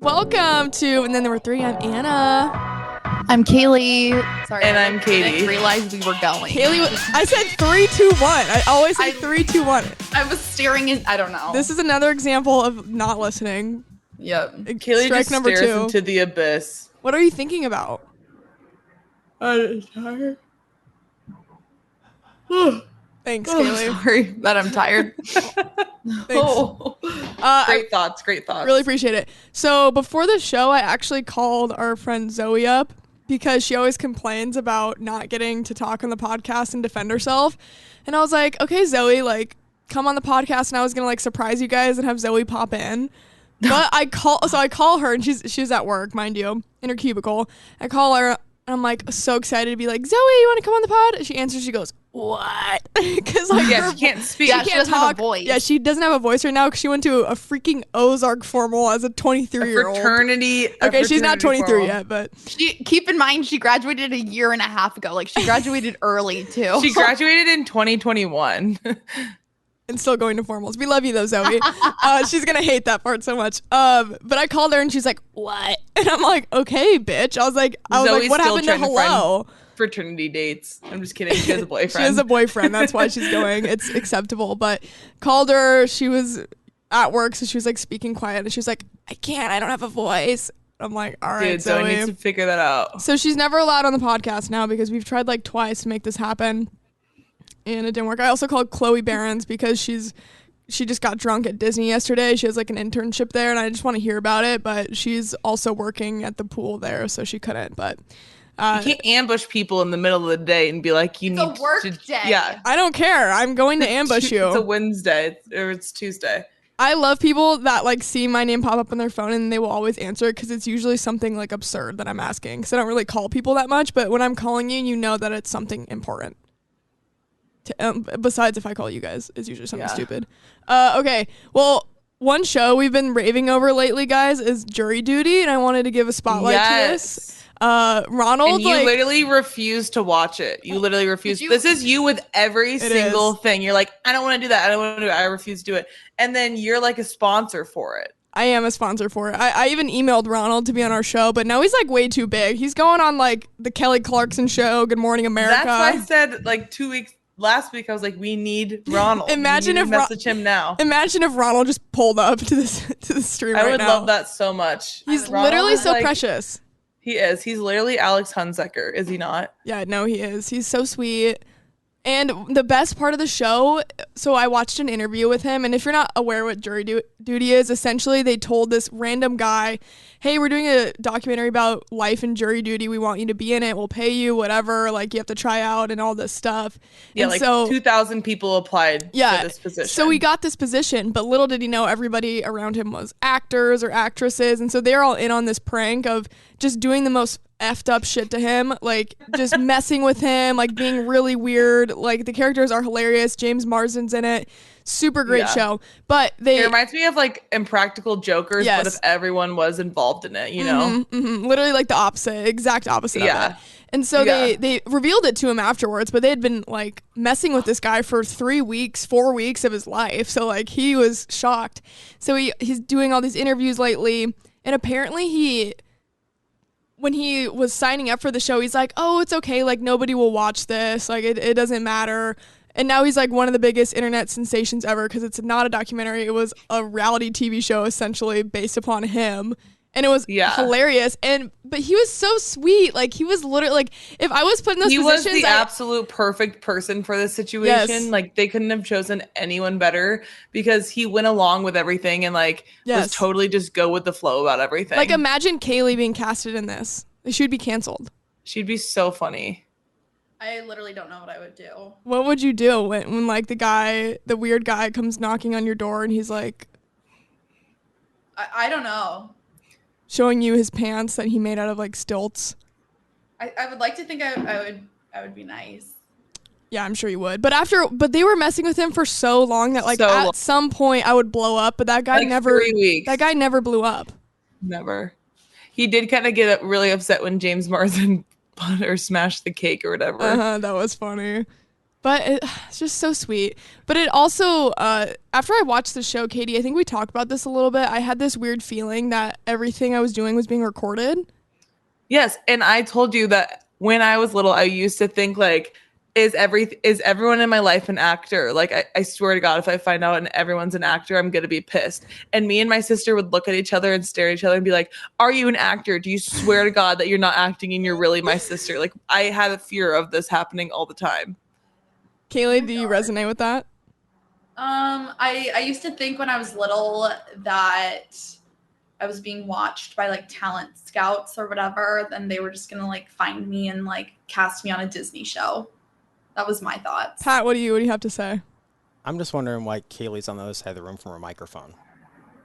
Welcome to, and then there were three. I'm Anna. I'm Kaley. Sorry. And I'm Katie. I didn't realize we were going. Kaley, I said 3, 2, 1. I always say 3, 2, 1. I was staring in, I don't know. This is another example of not listening. Yep. Kaley Strike just number stares 2. into the abyss. What are you thinking about? I'm tired. Thanks, Oh, Kaley. sorry that I'm tired. Oh. Great thoughts. Really appreciate it. So before the show, I actually called our friend Zoe up because she always complains about not getting to talk on the podcast and defend herself. And I was like, okay, Zoe, like, come on the podcast, and I was gonna like surprise you guys and have Zoe pop in. But I call her, and she's at work, mind you, in her cubicle. I call her, and I'm like so excited to be like, Zoe, you want to come on the pod? She answers, she goes, what? Because like, she can't speak. Yeah, she she can't doesn't have talk. a voice. Yeah, she doesn't have a voice right now because she went to a freaking Ozark formal as a 23-year-old. Fraternity. Okay, she's not 23 formal. yet, but Keep in mind, she graduated a year and a half ago. Like, she graduated early, too. She graduated in 2021. and still going to formals. We love you though, Zoe. She's gonna hate that part so much. But I called her and she's like, "What?" And I'm like, "Okay, bitch." I was like, Zoe's "What still happened to trying to hello?" Fraternity dates. I'm just kidding. She has a boyfriend. She has a boyfriend. That's why she's going. It's acceptable. But called her. She was at work, so she was like speaking quiet, and she was like, "I can't. I don't have a voice." I'm like, "All right, Dude, Zoe." Zoe needs to figure that out. So she's never allowed on the podcast now because we've tried like twice to make this happen, and it didn't work. I also called Chloe Behrens because she just got drunk at Disney yesterday. She has like an internship there, and I just want to hear about it, but she's also working at the pool there, so she couldn't. But You can't ambush people in the middle of the day and be like, you It's need a work to. day. Yeah. I don't care. I'm going to ambush you. It's a Wednesday or it's Tuesday. I love people that like see my name pop up on their phone and they will always answer it because it's usually something like absurd that I'm asking. Because I don't really call people that much, but when I'm calling you, you know that it's something important. Besides if I call you guys, it's usually something stupid. Okay, well, one show we've been raving over lately, guys, is Jury Duty, and I wanted to give a spotlight to this. Ronald, and you literally refused to watch it. You literally refused. This is you with every single thing. You're like, I don't want to do that. I don't want to do it. I refuse to do it. And then you're like a sponsor for it. I am a sponsor for it. I even emailed Ronald to be on our show, but now he's like way too big. He's going on like the Kelly Clarkson show, Good Morning America. That's why I said like 2 weeks. Last week I was like, we need Ronald. Imagine if message him now. Imagine if Ronald just pulled up to the stream right now. I would love that so much. He's literally so precious. He is. He's literally Alex Hunziker, is he not? Yeah, no, he is. He's so sweet. And the best part of the show, so I watched an interview with him, and if you're not aware what Jury Duty is, essentially they told this random guy, hey, we're doing a documentary about life and jury duty. We want you to be in it. We'll pay you, whatever. Like, you have to try out and all this stuff. Yeah, and like so, 2,000 people applied for this position. So we got this position, but little did he know everybody around him was actors or actresses. And so they're all in on this prank of just doing the most effed up shit to him, like just messing with him, like being really weird. Like the characters are hilarious. James Marsden's in it. Super great show. But it reminds me of like Impractical Jokers, but if everyone was involved in it, you know? Literally like the opposite, exact opposite of it. And so they revealed it to him afterwards, but they had been like messing with this guy for 3 weeks, 4 weeks of his life. So like he was shocked. So he's doing all these interviews lately, and apparently when he was signing up for the show, he's like, oh, it's okay. Like, nobody will watch this. Like, it doesn't matter. And now he's like one of the biggest internet sensations ever because it's not a documentary. It was a reality TV show essentially based upon him. And it was hilarious. But he was so sweet. Like, he was literally like, if I was put in those positions. He was the absolute perfect person for this situation. Yes. Like, they couldn't have chosen anyone better because he went along with everything and like was totally just go with the flow about everything. Like, imagine Kaley being casted in this. She would be canceled. She'd be so funny. I literally don't know what I would do. What would you do when like the weird guy comes knocking on your door and he's like, I don't know. Showing you his pants that he made out of like stilts. I would like to think I would be nice. Yeah, I'm sure you would. But they were messing with him for so long that like at some point I would blow up. But that guy like 3 weeks. That guy never blew up. Never. He did kind of get really upset when James Marsden smashed the cake or whatever. That was funny. But it's just so sweet. But it also, after I watched the show, Katie, I think we talked about this a little bit. I had this weird feeling that everything I was doing was being recorded. Yes, and I told you that when I was little, I used to think like, is everyone in my life an actor? Like, I swear to God, if I find out and everyone's an actor, I'm going to be pissed. And me and my sister would look at each other and stare at each other and be like, are you an actor? Do you swear to God that you're not acting and you're really my sister? Like, I had a fear of this happening all the time. Kaley, do you resonate with that? I used to think when I was little that I was being watched by like talent scouts or whatever, then they were just gonna like find me and like cast me on a Disney show. That was my thoughts. Pat, what do you have to say? I'm just wondering why Kaylee's on the other side of the room from her microphone.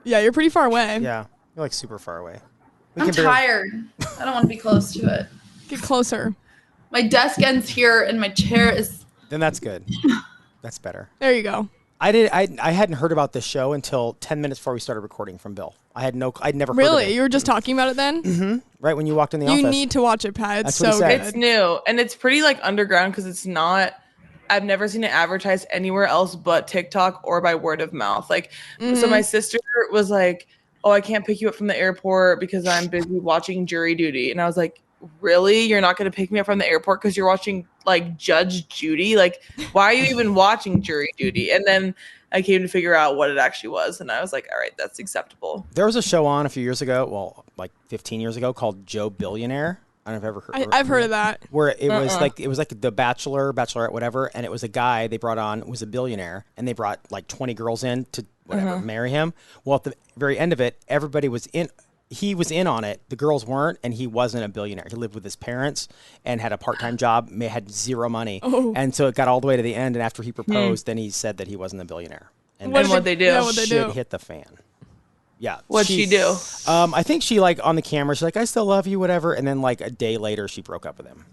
Yeah, you're pretty far away. Yeah, you're like super far away. I'm tired. I don't want to be close to it. Get closer. My desk ends here and my chair is... Then that's good. That's better. There you go. I hadn't heard about this show until 10 minutes before we started recording from Bill. I'd never heard of it. Really? You were just talking about it then? Mm-hmm. Right when you walked in the office. You need to watch it, Pat. It's That's so good. It's new and it's pretty like underground because it's not. I've never seen it advertised anywhere else but TikTok or by word of mouth. Like, so my sister was like, "Oh, I can't pick you up from the airport because I'm busy watching Jury Duty," and I was like, "Really? You're not going to pick me up from the airport because you're watching like Judge Judy? Like, why are you even watching Jury Duty?" And then I came to figure out what it actually was, and I was like, all right, that's acceptable. There was a show on a few years ago, well, like 15 years ago, called Joe Billionaire. I don't know if you've ever heard I've heard of that. Where it was like The Bachelor, Bachelorette, whatever, and it was a guy they brought on was a billionaire, and they brought like 20 girls in to marry him. Well, at the very end of it, everybody was in. He was in on it. The girls weren't, and he wasn't a billionaire. He lived with his parents and had a part-time job, had zero money. Oh. And so it got all the way to the end, and after he proposed, then he said that he wasn't a billionaire. And what'd they do? Yeah, what'd they do? Hit the fan. Yeah. What'd she do? I think she like on the camera, she's like, I still love you, whatever. And then like a day later, she broke up with him.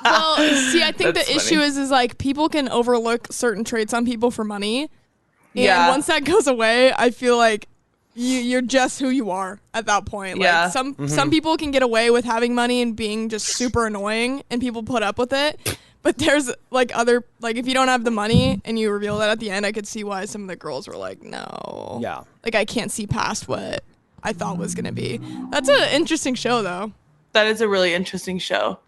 Well, see, I think That's the issue is like people can overlook certain traits on people for money. And once that goes away, I feel like you're just who you are at that point. Like some people can get away with having money and being just super annoying and people put up with it. But there's like if you don't have the money and you reveal that at the end, I could see why some of the girls were like, no. Yeah. Like I can't see past what I thought was going to be. That's an interesting show though. That is a really interesting show.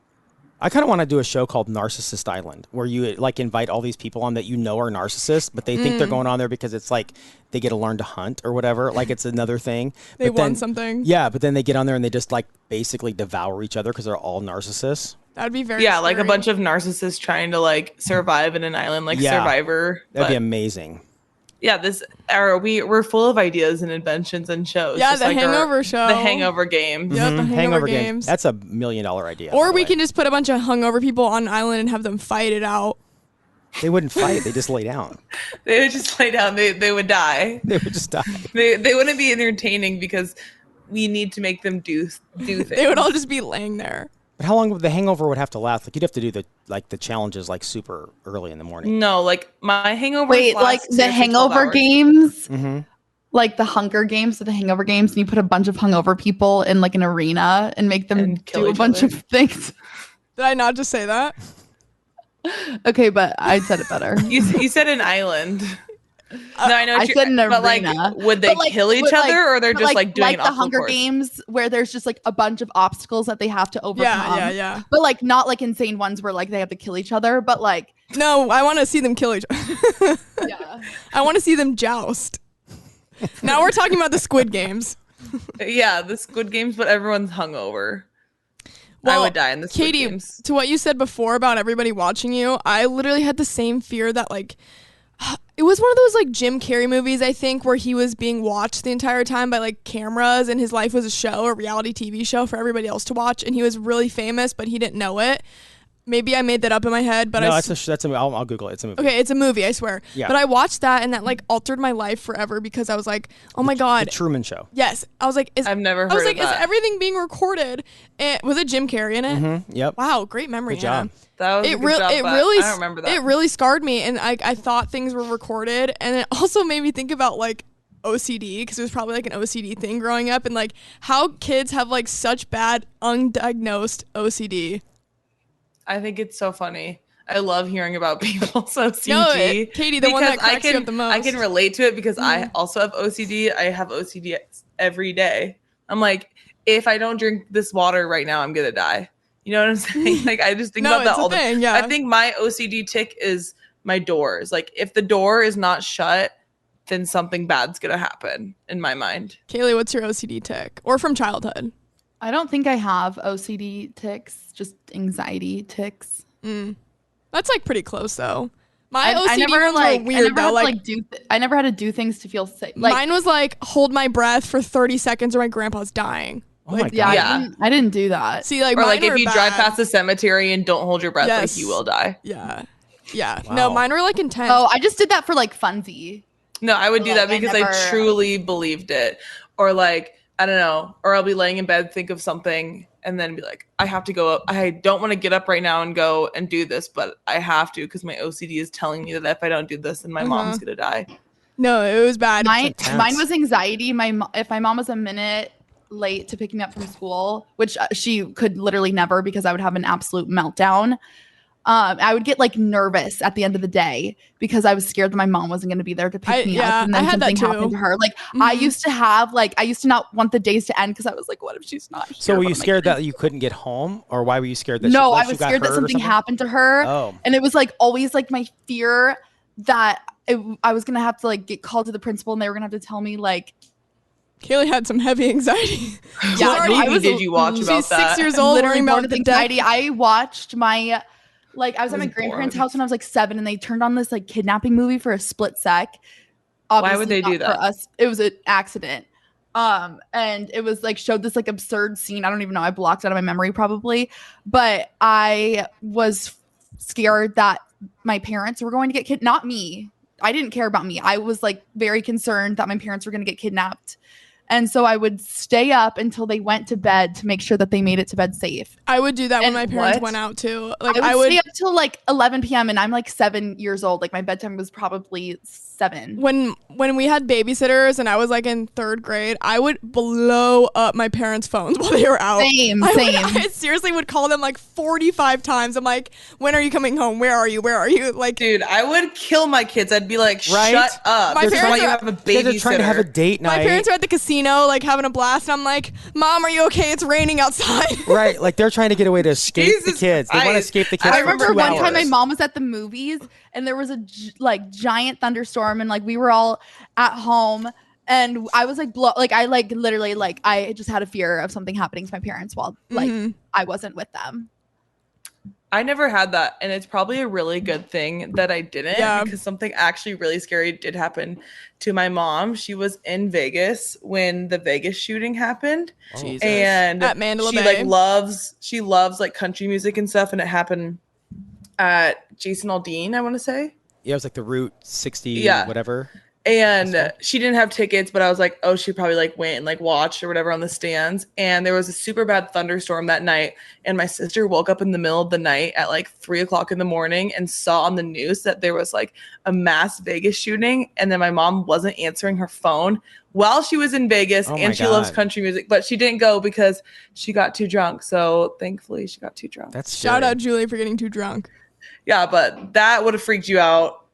I kind of want to do a show called Narcissist Island, where you like invite all these people on that you know are narcissists, but they think they're going on there because it's like they get to learn to hunt or whatever. Like it's another thing. They want something. Yeah, but then they get on there and they just like basically devour each other because they're all narcissists. That'd be very scary. Like a bunch of narcissists trying to like survive in an island, like Survivor. That'd be amazing. Yeah, we're full of ideas and inventions and shows. Yeah, the like Hangover show. The Hangover games. Yep, the Hangover games. That's $1 million idea. Or we can just put a bunch of hungover people on an island and have them fight it out. They wouldn't fight. They just lay down. They would just lay down. They would die. They would just die. They wouldn't be entertaining because we need to make them do things. They would all just be laying there. But how long would the hangover would have to last? Like you'd have to do the challenges like super early in the morning. No, like my hangover. Wait, like the Hangover games, mm-hmm. like the Hunger Games or the Hangover games, and you put a bunch of hungover people in like an arena and make them do a bunch of things. Did I not just say that? Okay, but I said it better. You said an island. No, I know. I said an arena. But like, would they kill each other, or they're just like doing like the Hunger Games, where there's just like a bunch of obstacals that they have to overcome? Yeah. But like not like insane ones where like they have to kill each other, but like no, I want to see them kill each other. Yeah, I want to see them joust. Now we're talking about the Squid Games. Yeah, the Squid Games, but everyone's hungover. Well, I would die in the Squid Katie, Games. To what you said before about everybody watching you, I literally had the same fear that like. It was one of those like Jim Carrey movies, I think, where he was being watched the entire time by like cameras and his life was a show, a reality TV show for everybody else to watch. And he was really famous, but he didn't know it. Maybe I made that up in my head, but no, I'll Google it. It's a movie. Okay, it's a movie, I swear. Yeah. But I watched that and that like altered my life forever because I was like, oh my God. The Truman Show. Yes. I was like, I've never heard of that. Is everything being recorded? And was it Jim Carrey in it? Mm-hmm. Yep. Wow, great memory. Good job. That was it a good job, I don't remember that. It really scarred me, and I thought things were recorded, and it also made me think about like OCD because it was probably like an OCD thing growing up, and like how kids have like such bad undiagnosed OCD. I think it's so funny. I love hearing about people's OCD. No, Katie, the one that cracks you up the most. I can relate to it because I also have OCD. I have OCD every day. I'm like, if I don't drink this water right now, I'm gonna die. You know what I'm saying? Like, I just think about that all the time. Yeah. I think my OCD tick is my doors. Like, if the door is not shut, then something bad's gonna happen in my mind. Kaley, what's your OCD tick? Or from childhood? I don't think I have OCD tics, just anxiety tics. That's like pretty close though. My OCD I never, ones like, were weird though. Like, I never had to do things to feel safe. Like, mine was like hold my breath for 30 seconds or my grandpa's dying. Oh my God. Yeah, I didn't do that. See, like, or mine like if were you bad. drive past the cemetery and don't hold your breath, like you will die. Yeah. Yeah. Wow. No, mine were like intense. Oh, I just did that for like funsie. No, I would do that because I never truly believed it. Or like, I don't know, or I'll be laying in bed, think of something, and then be like, I have to go up. I don't want to get up right now and go and do this, but I have to because my OCD is telling me that if I don't do this, then my mom's going to die. No, it was bad. Mine was anxiety. If my mom was a minute late to pick me up from school, which she could literally never because I would have an absolute meltdown. I would get like nervous at the end of the day because I was scared that my mom wasn't going to be there to pick me up, and then something happened to her. Like I used to not want the days to end because I was like, what if she's not here? So were you scared that you couldn't get home, or why were you scared that? No, I was scared that something happened to her. Oh, and it was like always like my fear that I was gonna have to like get called to the principal, and they were gonna have to tell me like. Kaley had some heavy anxiety. Yeah, what movie did you watch about she's that? 6 years old, Literally worrying born about with the anxiety. death. I watched I was at my grandparents' house when I was like 7, and they turned on this like kidnapping movie for a split sec. Obviously, why would they do that? For us, it was an accident. And it was like showed this like absurd scene. I don't even know. I blocked it out of my memory probably, but I was scared that my parents were going to get kidnapped. Not me. I didn't care about me. I was like very concerned that my parents were going to get kidnapped. And so I would stay up until they went to bed to make sure that they made it to bed safe. I would do that when And my parents what? went out too. Like I would stay up till like 11 p.m. and I'm like 7 years old. Like my bedtime was probably 7. When we had babysitters and I was like in 3rd grade, I would blow up my parents' phones while they were out. Same. I seriously would call them like 45 times. I'm like, when are you coming home? Where are you? Where are you? Like, dude, I would kill my kids. I'd be like, Right? shut up. My That's parents why you are- have a they're babysitter. trying to have a date night. my parents are at the casino, like having a blast. And I'm like, Mom, are you okay? It's raining outside. Right, like they're trying to get away to escape the Jesus kids. They want to Christ. escape the kids. I for remember 2 one time my hours. mom was at the movies and there was a giant thunderstorm and like we were all at home and I was like I just had a fear of something happening to my parents while like I wasn't with them. I never had that, and it's probably a really good thing that I didn't, because something actually really scary did happen to my mom. She was in Vegas when the Vegas shooting happened, Jesus. and At Mandalay she Bay. she loves like country music and stuff, and it happened at Jason Aldean, I want to say. Yeah, it was like the Route 60, Yeah. whatever. And she didn't have tickets, but I was like, oh, she probably like went and like watched or whatever on the stands. And there was a super bad thunderstorm that night. And my sister woke up in the middle of the night at like 3:00 in the morning and saw on the news that there was like a mass Vegas shooting. And then my mom wasn't answering her phone while she was in Vegas, Oh my and she loves God. country music, but she didn't go because she got too drunk. So thankfully she got too drunk. That's Shout scary. out Julie for getting too drunk. Yeah, but that would have freaked you out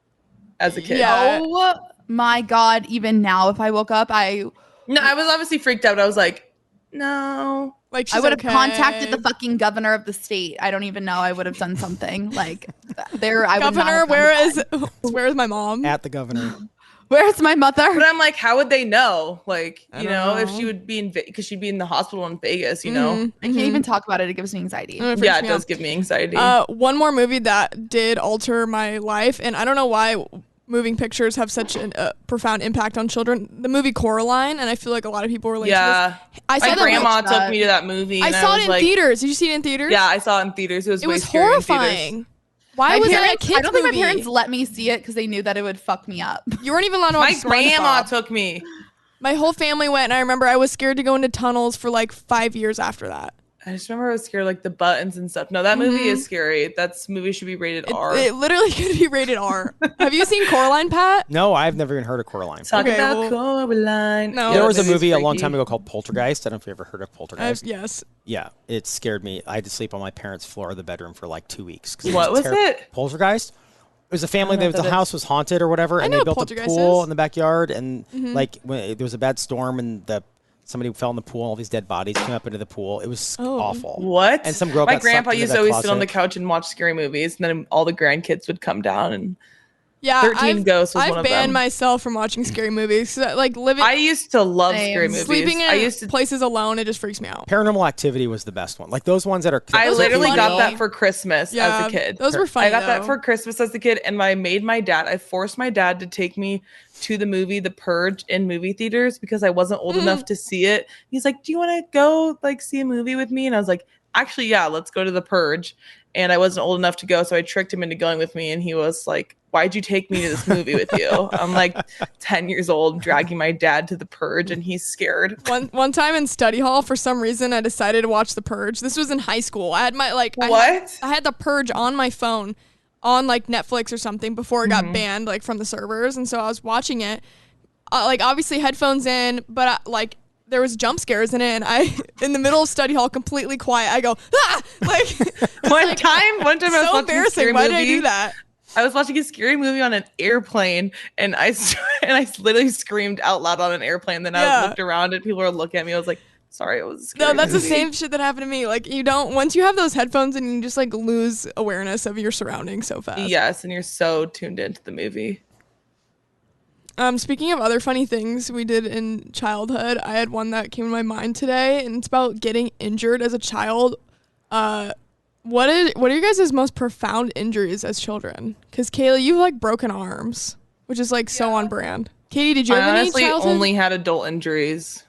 as a kid. Yeah. Oh my God. Even now, if I woke up, No, I was obviously freaked out. I was like, no. Like I she's would have okay. contacted the fucking governor of the state. I don't even know. I would have done something like there. I would not Governor, have done where is my mom? At the governor. Where's my mother? But I'm like, how would they know? Like, I you don't know, if know. she would be in, because she'd be in the hospital in Vegas, you know? I can't even talk about it. It gives me anxiety. Yeah, it does give me anxiety. One more movie that did alter my life, and I don't know why moving pictures have such a profound impact on children. The movie Coraline, and I feel like a lot of people relate to yeah. this. I saw My that grandma movie. took me to that movie. I and saw was it in like, theaters. Did you see it in theaters? Yeah, I saw it in theaters. It It was scary in theaters. horrifying. Why My was it a parents- kids I don't think movie? my parents let me see it because they knew that it would fuck me up. You weren't even allowed to My watch grandma SpongeBob. took me. My whole family went, and I remember I was scared to go into tunnels for like 5 years after that. I just remember I was scared, like the buttons and stuff. No, that movie is scary. Movie should be rated R. It literally could be rated R. Have you seen Coraline, Pat? No, I've never even heard of Coraline. Talk about Coraline. No, there was a movie a long time ago called Poltergeist. I don't know if you ever heard of Poltergeist. Yes. Yeah, it scared me. I had to sleep on my parents' floor of the bedroom for like 2 weeks. What was it? Poltergeist. It was a family that the house was haunted or whatever, and they built a pool in the backyard, and like when there was a bad storm and somebody fell in the pool, all these dead bodies came up into the pool. It was awful. What? And some girl My got grandpa sucked into used the to always closet. sit on the couch and watch scary movies, and then all the grandkids would come down and 13 Ghosts was one of them. I've banned myself from watching scary movies. Like living. I used to love scary movies. Sleeping in places alone, it just freaks me out. Paranormal Activity was the best one. Like those ones that are. I literally got that for Christmas as a kid. Those were funny. I got that for Christmas as a kid, and I forced my dad to take me to the movie The Purge in movie theaters because I wasn't old enough to see it. He's like, "Do you want to go like see a movie with me?" And I was like, "Actually, yeah, let's go to The Purge." And I wasn't old enough to go, so I tricked him into going with me. And he was like, "Why'd you take me to this movie with you?" I'm like 10 years old, dragging my dad to The Purge, and he's scared. One time in study hall, for some reason, I decided to watch The Purge. This was in high school. I had my I had The Purge on my phone, on like Netflix or something before it got banned like from the servers, and so I was watching it, like obviously headphones in, but there was jump scares in it, and I, in the middle of study hall, completely quiet, I go, ah! Like, one time I was so embarrassing. Why did I do that? I was watching a scary movie on an airplane, and I literally screamed out loud on an airplane. Then I looked around, and people were looking at me. I was like, sorry, it was a scary movie. The same shit that happened to me. Like, once you have those headphones, and you just like lose awareness of your surroundings so fast. Yes, and you're so tuned into the movie. Speaking of other funny things we did in childhood, I had one that came to my mind today, and it's about getting injured as a child. What are your guys' most profound injuries as children? Because Kaley, you've like broken arms, which is like so on brand. Katie, did you have any childhood? I honestly only had adult injuries.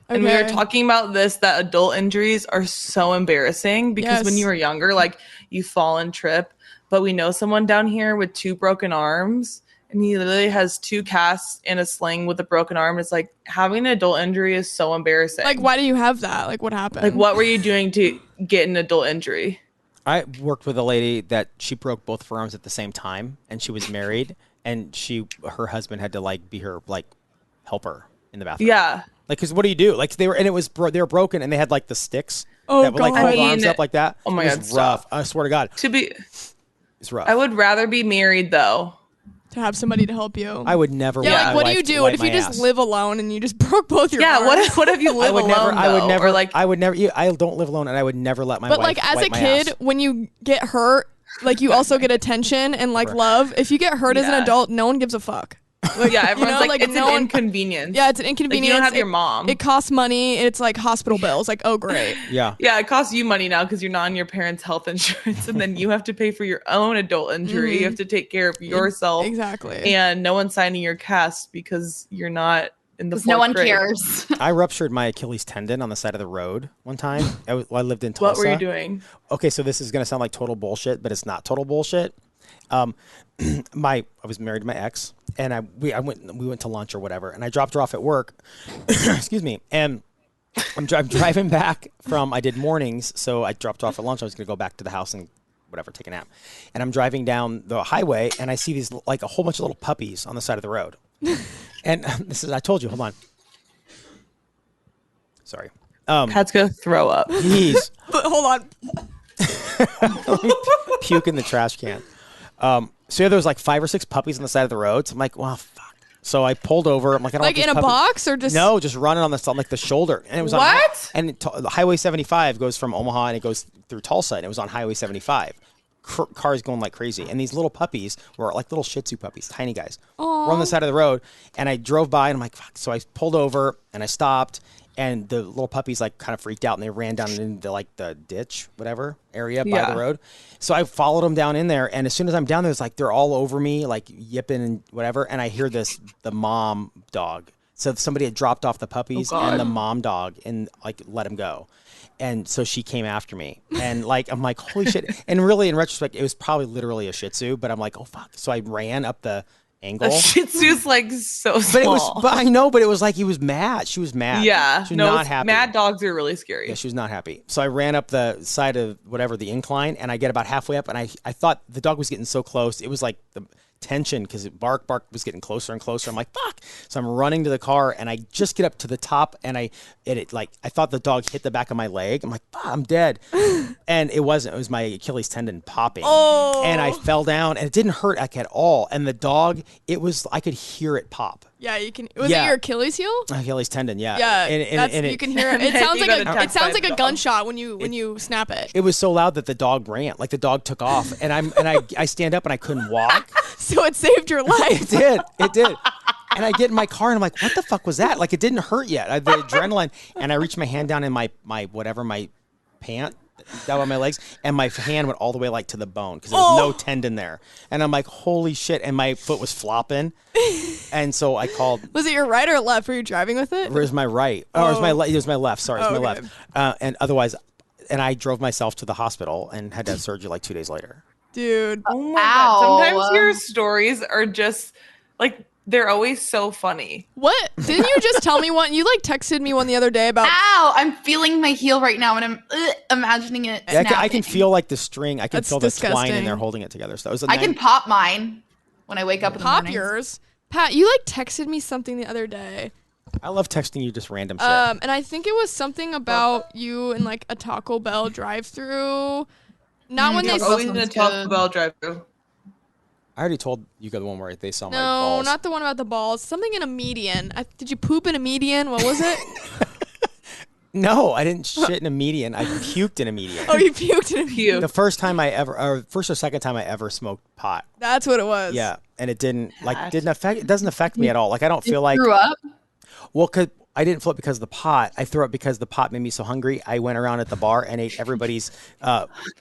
Okay. And we were talking about that adult injuries are so embarrassing because when you were younger, like you fall and trip. But we know someone down here with 2 broken arms. And he literally has 2 casts and a sling with a broken arm. It's like having an adult injury is so embarrassing. Like, why do you have that? Like, what happened? Like, what were you doing to get an adult injury? I worked with a lady that she broke both of her arms at the same time, and she was married, and her husband had to like be her like helper in the bathroom. Yeah. Like, cause what do you do? Like they were broken, and they had like the sticks that would like hold arms up like that. Oh my God, it's rough. I swear to God. It's rough. I would rather be married though. To have somebody to help you. I would never. Yeah, like what do you do? What if you just live alone and you just broke both your arms? Yeah, what if you live alone? I would never. I don't live alone, and I would never let my wife. But like as a kid, when you get hurt, like you also get attention and like love. If you get hurt as an adult, no one gives a fuck. Like, yeah, everyone's like it's an inconvenience. Yeah, it's an inconvenience. Like, you don't have your mom. It costs money. It's like hospital bills. Like, oh great. Yeah. Yeah, it costs you money now because you're not on your parents' health insurance, and then you have to pay for your own adult injury. You have to take care of yourself. Exactly. And no one's signing your cast because you're not in the 4th grade. No one cares. I ruptured my Achilles tendon on the side of the road one time. I lived in Tulsa. What were you doing? Okay, so this is gonna sound like total bullshit, but it's not total bullshit. I was married to my ex, and we went to lunch or whatever, and I dropped her off at work. Excuse me, and I'm driving back from. I did mornings, so I dropped her off at lunch. I was gonna go back to the house and whatever, take a nap, and I'm driving down the highway, and I see these like a whole bunch of little puppies on the side of the road, and I told you, hold on, sorry, Pat's gonna throw up. Jeez, hold on, puke in the trash can. So there was like 5 or 6 puppies on the side of the road. So I'm like, well, fuck. So I pulled over. I'm like, I don't like in a box or just no, just running on the shoulder. And it was what? The Highway 75 goes from Omaha and it goes through Tulsa, and it was on Highway 75. Cars going like crazy, and these little puppies were like little Shih Tzu puppies, tiny guys. Were on the side of the road, and I drove by, and I'm like, fuck. So I pulled over and I stopped. And the little puppies like kind of freaked out, and they ran down into like the ditch, whatever area by the road. So I followed them down in there, and as soon as I'm down there, it's like they're all over me, like yipping and whatever. And I hear the mom dog. So somebody had dropped off the puppies and the mom dog and like let him go. And so she came after me, and like I'm like, holy shit. And really, in retrospect, it was probably literally a Shih Tzu, but I'm like, oh fuck. So I ran up the angle. Shih Tzu's like so small. But I know, but it was like he was mad. She was mad. Yeah. She was not happy. Mad dogs are really scary. Yeah, she was not happy. So I ran up the side of the incline, and I get about halfway up, and I thought the dog was getting so close. It was like the tension because bark was getting closer and closer. I'm like, fuck. So I'm running to the car, and I just get up to the top, and I thought the dog hit the back of my leg. I'm like, fuck, I'm dead. And it wasn't. It was my Achilles tendon popping. Oh. And I fell down, and it didn't hurt like at all. And the dog, I could hear it pop. Yeah, you can. Was it your Achilles heel? Achilles tendon, yeah. Yeah, and you can hear it. It sounds like a gunshot when you snap it. It was so loud that the dog ran, like the dog took off, and I stand up and I couldn't walk. So it saved your life. It did. And I get in my car and I'm like, what the fuck was that? Like it didn't hurt yet. The adrenaline, and I reached my hand down in my pant down on my legs, and my hand went all the way like to the bone because there was no tendon there. And I'm like, holy shit! And my foot was flopping, and so I called. Was it your right or left? Were you driving with it? It was my right. Oh, it was my left. Sorry, it was my okay. left. And otherwise, I drove myself to the hospital and had to have surgery like 2 days later. Dude, oh my God. Sometimes your stories are just like. They're always so funny. What? Didn't you just tell me one? You like texted me one the other day about. Ow! I'm feeling my heel right now, and I'm imagining it. Yeah, I can feel like the string. I can That's feel disgusting. the twine in there holding it together. So I can pop mine when I wake up in the morning. Pop yours. Pat, you like texted me something the other day. I love texting you just random shit. And I think it was something about you in like a Taco Bell drive-through. Not when they. Always in a Taco Bell drive-through. I already told you the one where they saw my No, balls. not the one about the balls. Something in a median. Did you poop in a median? What was it? No, I didn't shit in a median. I puked in a median. Oh, you puked in a median. The first or second time I ever smoked pot. That's what it was. Yeah, and it doesn't affect me at all. Like I don't feel like. Threw up? Well, I didn't throw up because of the pot. I threw up because the pot made me so hungry. I went around at the bar and ate everybody's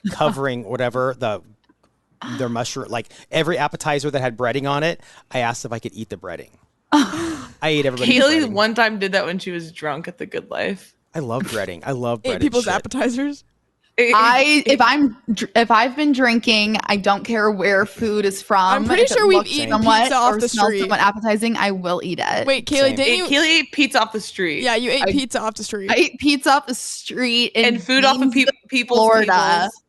covering whatever their mushroom, like every appetizer that had breading on it. I asked if I could eat the breading. I ate everybody's Kaley breading. one time did that when she was drunk at the Good Life. I love breading. I love breading. Ate people's shit. appetizers. If I've been drinking, I don't care where food is from. I'm pretty sure we've eaten pizza off the street. Somewhat appetizing, I will eat it. Wait, Kaley, Kaley ate pizza off the street. Yeah, you ate pizza off the street. I ate pizza off the street and food off of people's Florida. tables.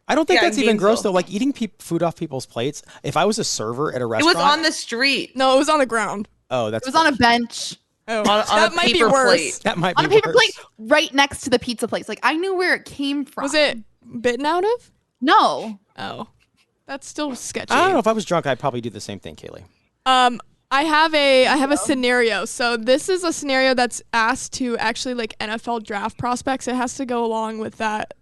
I don't think that's even gross though. Like eating food off people's plates. If I was a server at a restaurant, it was on the street. No, it was on the ground. Oh, it was on a bench. Oh, on that a might be paper worse. plate. That might be on a paper worse. plate right next to the pizza place. Like I knew where it came from. Was it bitten out of? No. Oh, that's still sketchy. I don't know. If I was drunk, I'd probably do the same thing, Kaley. I have a scenario. So this is a scenario that's asked to actually like NFL draft prospects. It has to go along with that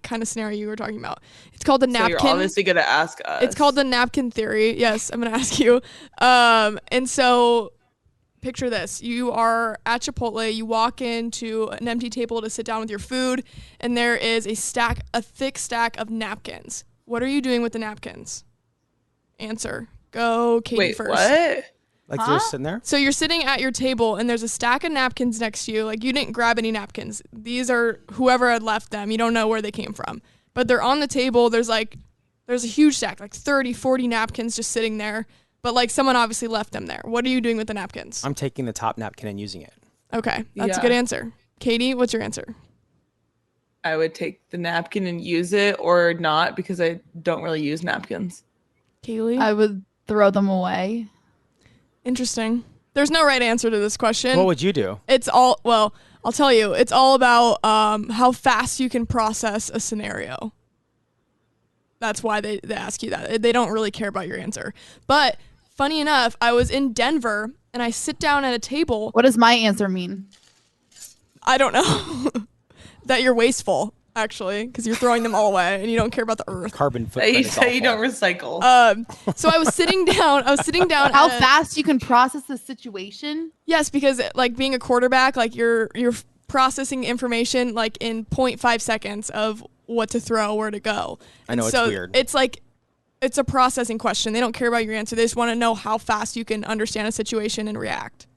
kind of scenario you were talking about. It's called the napkin. So you're obviously gonna ask us. It's called the napkin theory. Yes, I'm gonna ask you. And so picture this: you are at Chipotle. You walk into an empty table to sit down with your food, and there is a thick stack of napkins. What are you doing with the napkins? Answer. Go, Katie. Wait, first. What? Like they're sitting there? So you're sitting at your table and there's a stack of napkins next to you. Like you didn't grab any napkins. These are whoever had left them. You don't know where they came from. But they're on the table. There's a huge stack, like 30, 40 napkins just sitting there. But like someone obviously left them there. What are you doing with the napkins? I'm taking the top napkin and using it. Okay, that's a good answer. Katie, what's your answer? I would take the napkin and use it or not because I don't really use napkins. Kaley? I would throw them away. Interesting. There's no right answer to this question. What would you do? I'll tell you. It's all about how fast you can process a scenario. That's why they ask you that. They don't really care about your answer. But funny enough, I was in Denver and I sit down at a table. What does my answer mean? I don't know. That you're wasteful, actually, because you're throwing them all away and you don't care about the earth. Carbon footprint. You say you don't recycle. So I was sitting down. How fast you can process the situation? Yes, because like being a quarterback, like you're processing information like in 0.5 seconds of what to throw, where to go. I know, and it's weird. It's a processing question. They don't care about your answer. They just want to know how fast you can understand a situation and react.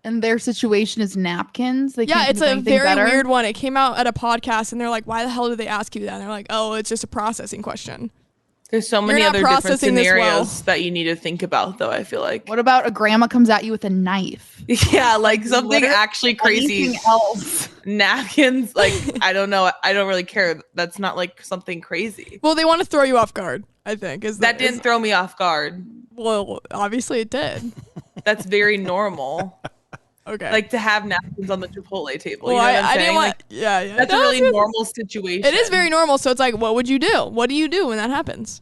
And their situation is napkins? It's a very weird one. It came out at a podcast and they're like, why the hell did they ask you that? And they're like, oh, it's just a processing question. There's so many other different scenarios that you need to think about, though, I feel like. What about a grandma comes at you with a knife? Yeah, like something actually crazy. Anything else? Napkins, like, I don't know. I don't really care. That's not like something crazy. Well, they want to throw you off guard, I think. That didn't throw me off guard. Well, obviously it did. That's very normal. Okay. Like to have napkins on the Chipotle table. Well, you know what I'm saying? didn't want, like, yeah. That's a really normal situation. It is very normal. So it's like, what would you do? What do you do when that happens?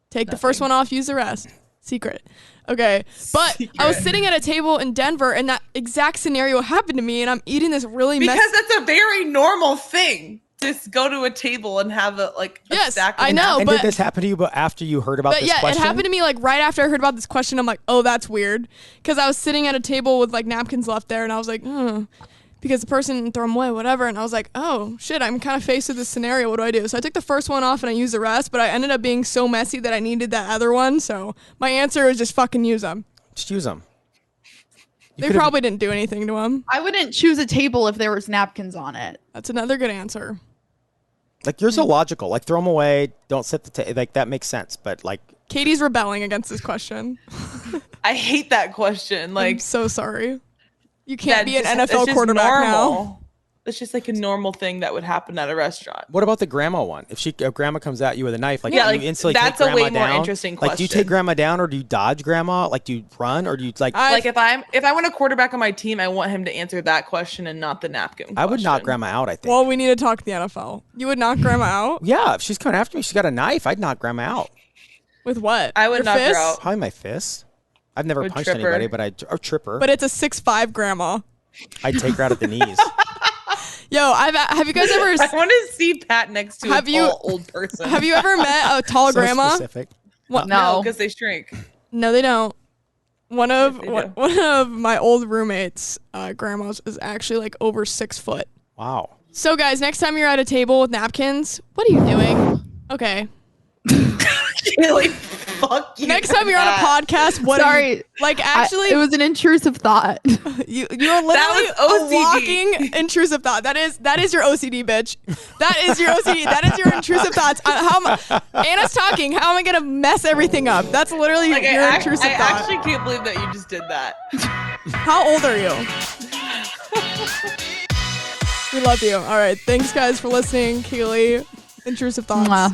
Take the first one off, use the rest. Secret. Okay. But I was sitting at a table in Denver and that exact scenario happened to me and I'm eating this really Because that's a very normal thing. Just go to a table and have a stack of I know. And did this happen to you after you heard about this question? It happened to me like right after I heard about this question. I'm like, oh, that's weird. Because I was sitting at a table with like napkins left there and I was like, because the person didn't throw them away, whatever. And I was like, oh, shit, I'm kind of faced with this scenario. What do I do? So I took the first one off and I used the rest, but I ended up being so messy that I needed that other one. So my answer is just fucking use them. Just use them. They probably didn't do anything to them. I wouldn't choose a table if there was napkins on it. That's another good answer. Like, yours are logical. Like, throw them away. Don't set the table. Like, that makes sense. But, like... Katie's rebelling against this question. I hate that question. Like, I'm so sorry. You can't be an NFL quarterback now. It's just like a normal thing that would happen at a restaurant. What about the grandma one? If grandma comes at you with a knife, like, yeah, you instantly that's take a way down? more interesting question. Like, do you take grandma down or do you dodge grandma? Like, do you run or do you like? If I want a quarterback on my team, I want him to answer that question and not the napkin question. I would knock grandma out. I think. Well, we need to talk to the NFL. You would knock grandma out? Yeah, if she's coming after me, she's got a knife. I'd knock grandma out. With what? I would knock her out. Probably my fist. I've never punched anybody, but or trip her. But it's a 6'5" grandma. I'd take her out at the knees. Yo, have you guys ever? I want to see Pat next to a tall old person. Have you ever met a tall grandma? Specific. No, because they shrink. No, they don't. One of my old roommates' grandmas is actually like over 6 foot. Wow. So guys, next time you're at a table with napkins, what are you doing? Okay. Really, fuck you. Next time you're on a podcast, actually, it was an intrusive thought. You're literally a walking intrusive thought. That is your OCD, bitch. That is your OCD. That is your intrusive thoughts. Anna's talking. How am I gonna mess everything up? That's literally your intrusive thought. I actually can't believe that you just did that. How old are you? We love you. All right. Thanks, guys, for listening. Kaley, intrusive thoughts.